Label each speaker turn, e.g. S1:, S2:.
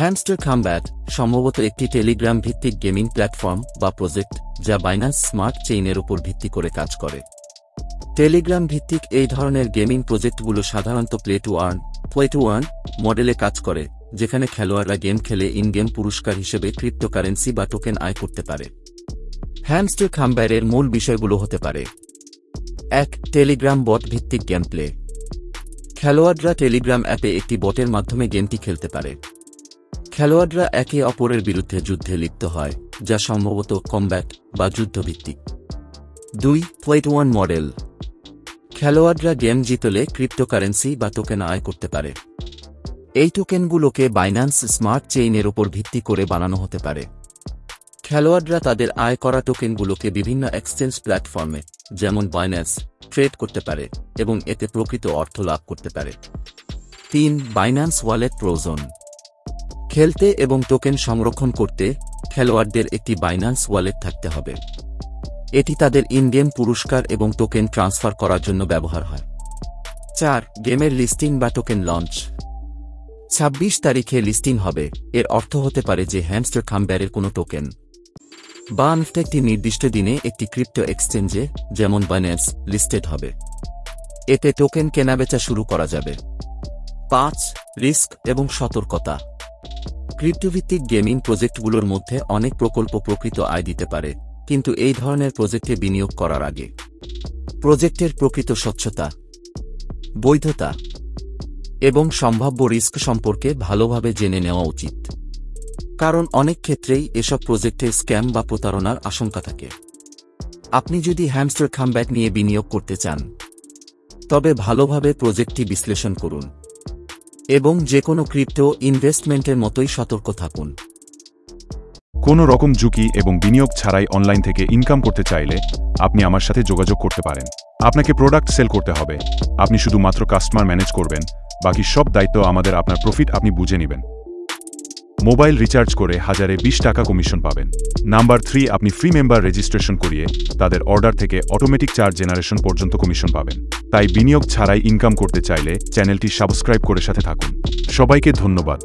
S1: Hamster combat সম্ভবত একটি Telegram ভিত্তিক গেমিং প্ল্যাটফর্ম বা প্রজেক্ট যা বাইন্যান্স স্মার্ট চেইনের উপর ভিত্তি করে কাজ করে। টেলিগ্রাম ভিত্তিক এই ধরনের গেমিং প্রজেক্টগুলো সাধারণত প্লে টু আর্ন মডেলে কাজ করে, যেখানে খেলোয়াড়রা গেম খেলে ইন গেম পুরস্কার হিসেবে ক্রিপ্টোকারেন্সি বা টোকেন আয় করতে পারে। হ্যামস্টার কমব্যাটের মূল বিষয়গুলো হতে পারে: 1. টেলিগ্রাম বট ভিত্তিক গেম প্লে। খেলোয়াড়রা টেলিগ্রাম অ্যাপে একটি বটের মাধ্যমে গেমটি খেলতে পারে। খেলোয়াড়রা একে অপরের বিরুদ্ধে যুদ্ধে লিপ্ত হয়, যা সম্ভবত কমব্যাট বা যুদ্ধভিত্তিক। 2. Play to earn model. খেলোয়াড়রা গেম জিতলে ক্রিপ্টোকারেন্সি বা টোকেন আয় করতে পারে। এই টোকেনগুলোকে বাইন্যান্স স্মার্ট চেইনের উপর ভিত্তি করে বানানো হতে পারে। খেলোয়াড়রা তাদের আয় করা টোকেনগুলোকে বিভিন্ন এক্সচেঞ্জ প্ল্যাটফর্মে যেমন বাইন্যান্স ট্রেড করতে পারে এবং এতে প্রকৃত অর্থ লাভ করতে পারে। 3. বাইন্যান্স ওয়ালেট প্রয়োজন। খেলতে এবং টোকেন সংরক্ষণ করতে খেলোয়াড়দের একটি বাইন্যান্স ওয়ালেট থাকতে হবে। এটি তাদের ইন গেম পুরস্কার এবং টোকেন ট্রান্সফার করার জন্য ব্যবহার হয়। 4. গেমের লিস্টিং বা টোকেন লঞ্চ। 26 তারিখে লিস্টিং হবে। এর অর্থ হতে পারে যে হ্যামস্টার কমব্যাটের কোনো টোকেন বা NFT একটি নির্দিষ্ট দিনে একটি ক্রিপ্টো এক্সচেঞ্জে যেমন বাইন্যান্স লিস্টেড হবে। এতে টোকেন কেনাবেচা শুরু করা যাবে। 5. রিস্ক এবং সতর্কতা। ক্রিপ্টোভিত্তিক গেমিং প্রজেক্টগুলোর মধ্যে অনেক প্রকল্প প্রকৃত আয় দিতে পারে, কিন্তু এই ধরনের প্রজেক্টে বিনিয়োগ করার আগে প্রজেক্টের প্রকৃত স্বচ্ছতা, বৈধতা এবং সম্ভাব্য রিস্ক সম্পর্কে ভালোভাবে জেনে নেওয়া উচিত, কারণ অনেক ক্ষেত্রেই এসব প্রজেক্টে স্ক্যাম বা প্রতারণার আশঙ্কা থাকে। আপনি যদি হ্যামস্টার কমব্যাট নিয়ে বিনিয়োগ করতে চান, তবে ভালোভাবে প্রজেক্টটি বিশ্লেষণ করুন এবং যে কোনো ক্রিপ্টো ইনভেস্টমেন্টের মতোই সতর্ক থাকুন।
S2: কোনো রকম ঝুঁকি এবং বিনিয়োগ ছাড়াই অনলাইন থেকে ইনকাম করতে চাইলে আপনি আমার সাথে যোগাযোগ করতে পারেন। আপনাকে প্রোডাক্ট সেল করতে হবে, আপনি শুধুমাত্র কাস্টমার ম্যানেজ করবেন, বাকি সব দায়িত্ব আমাদের। আপনার প্রফিট আপনি বুঝে নেবেন। মোবাইল রিচার্জ করে 1020 টাকা কমিশন পাবেন। নাম্বার 3, আপনি ফ্রি মেম্বার রেজিস্ট্রেশন করিয়ে তাদের অর্ডার থেকে অটোমেটিক চার্জ জেনারেশন পর্যন্ত কমিশন পাবেন। তাই বিনিয়োগ ছাড়াই ইনকাম করতে চাইলে চ্যানেলটি সাবস্ক্রাইব করে সাথে থাকুন। সবাইকে ধন্যবাদ।